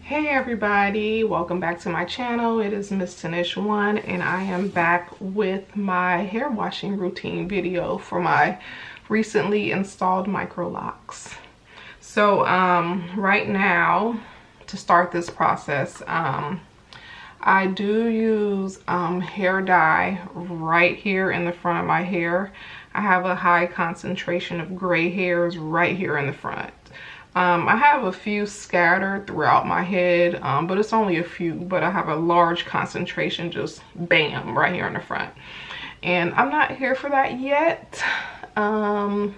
Hey everybody, welcome back to my channel. It is Miss Tanish1 and I am back with my hair washing routine video for my recently installed Microlocs. So right now, to start this process, I do use hair dye right here in the front of my hair. I have a high concentration of gray hairs right here in the front. I have a few scattered throughout my head, but it's only a few, but I have a large concentration just bam right here in the front. And I'm not here for that yet. A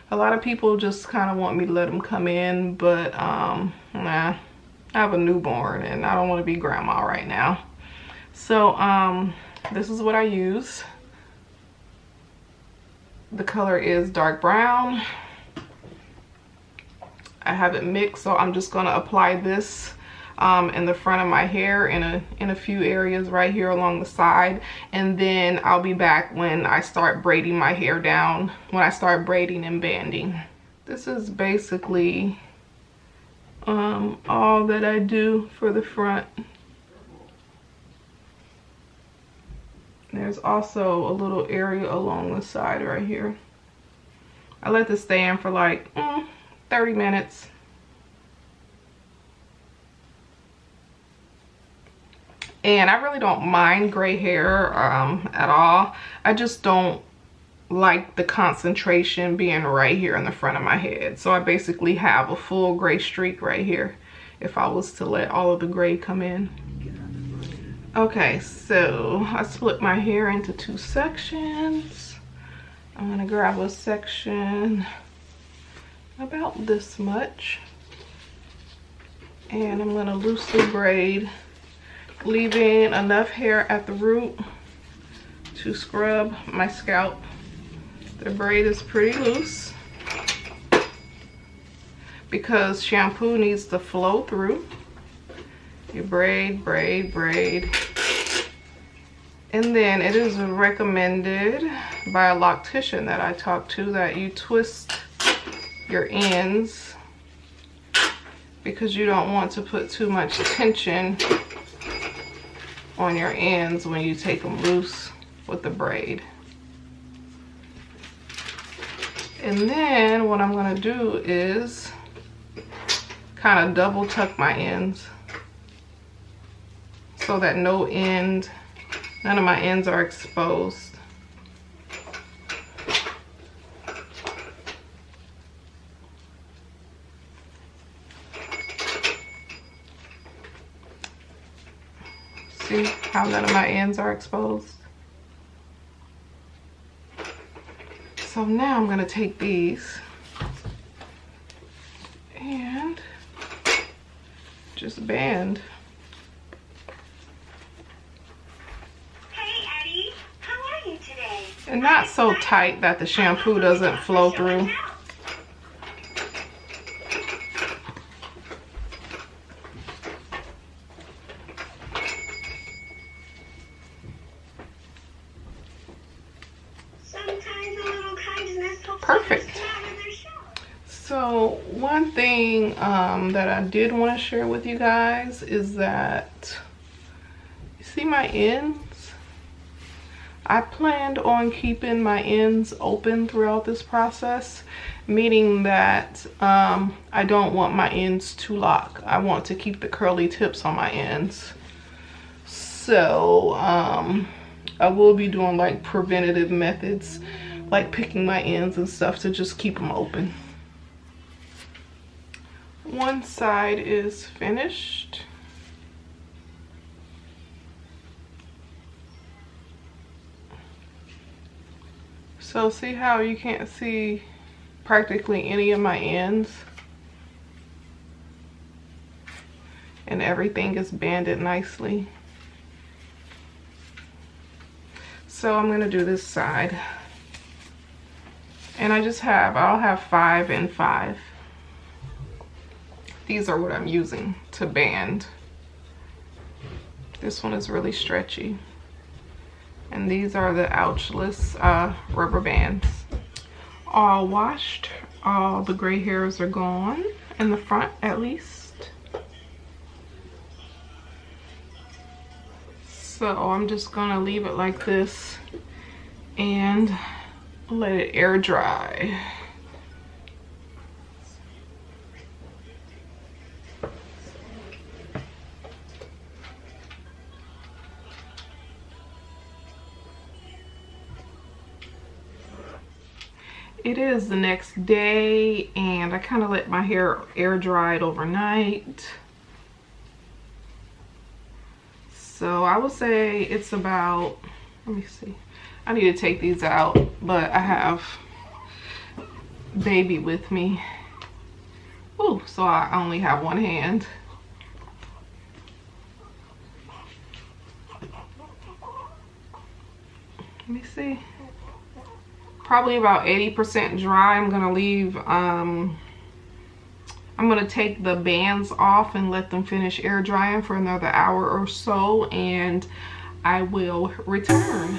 lot of people just kind of want me to let them come in, but nah, I have a newborn and I don't want to be grandma right now. So this is what I use. The color is dark brown. I have it mixed, so I'm just going to apply this in the front of my hair in a few areas right here along the side, and then I'll be back when I start braiding my hair down, when I start braiding and banding. This is basically all that I do for the front. There's also a little area along the side right here. I let this stay in for like 30 minutes. And I really don't mind gray hair at all. I just don't like the concentration being right here in the front of my head. So I basically have a full gray streak right here if I was to let all of the gray come in. Okay, so I split my hair into two sections. I'm gonna grab a section about this much, and I'm going to loosely braid, leaving enough hair at the root to scrub my scalp. The braid is pretty loose because shampoo needs to flow through. You braid, braid, braid, and then it is recommended by a loctician that I talked to that you twist your ends because you don't want to put too much tension on your ends when you take them loose with the braid. And then what I'm going to do is kind of double tuck my ends so that none of my ends are exposed. See how none of my ends are exposed? So now I'm going to take these and just band. Hey Eddie, how are you today? And not so tight that the shampoo doesn't flow through. Perfect. So one thing that I did want to share with you guys is that, you see my ends? I planned on keeping my ends open throughout this process, meaning that I don't want my ends to lock. I want to keep the curly tips on my ends. So I will be doing like preventative methods, like picking my ends and stuff to just keep them open. One side is finished. So see how you can't see practically any of my ends? And everything is banded nicely. So I'm gonna do this side. And I'll have 5 and 5. These are what I'm using to band. This one is really stretchy. And these are the ouchless rubber bands. All washed, all the gray hairs are gone, in the front at least. So I'm just gonna leave it like this and let it air dry. It is the next day and I kind of let my hair air dry overnight. So I would say it's about, let me see. I need to take these out, but I have baby with me. Ooh, so I only have one hand. Let me see. Probably about 80% dry. I'm gonna leave, I'm gonna take the bands off and let them finish air drying for another hour or so, and I will return.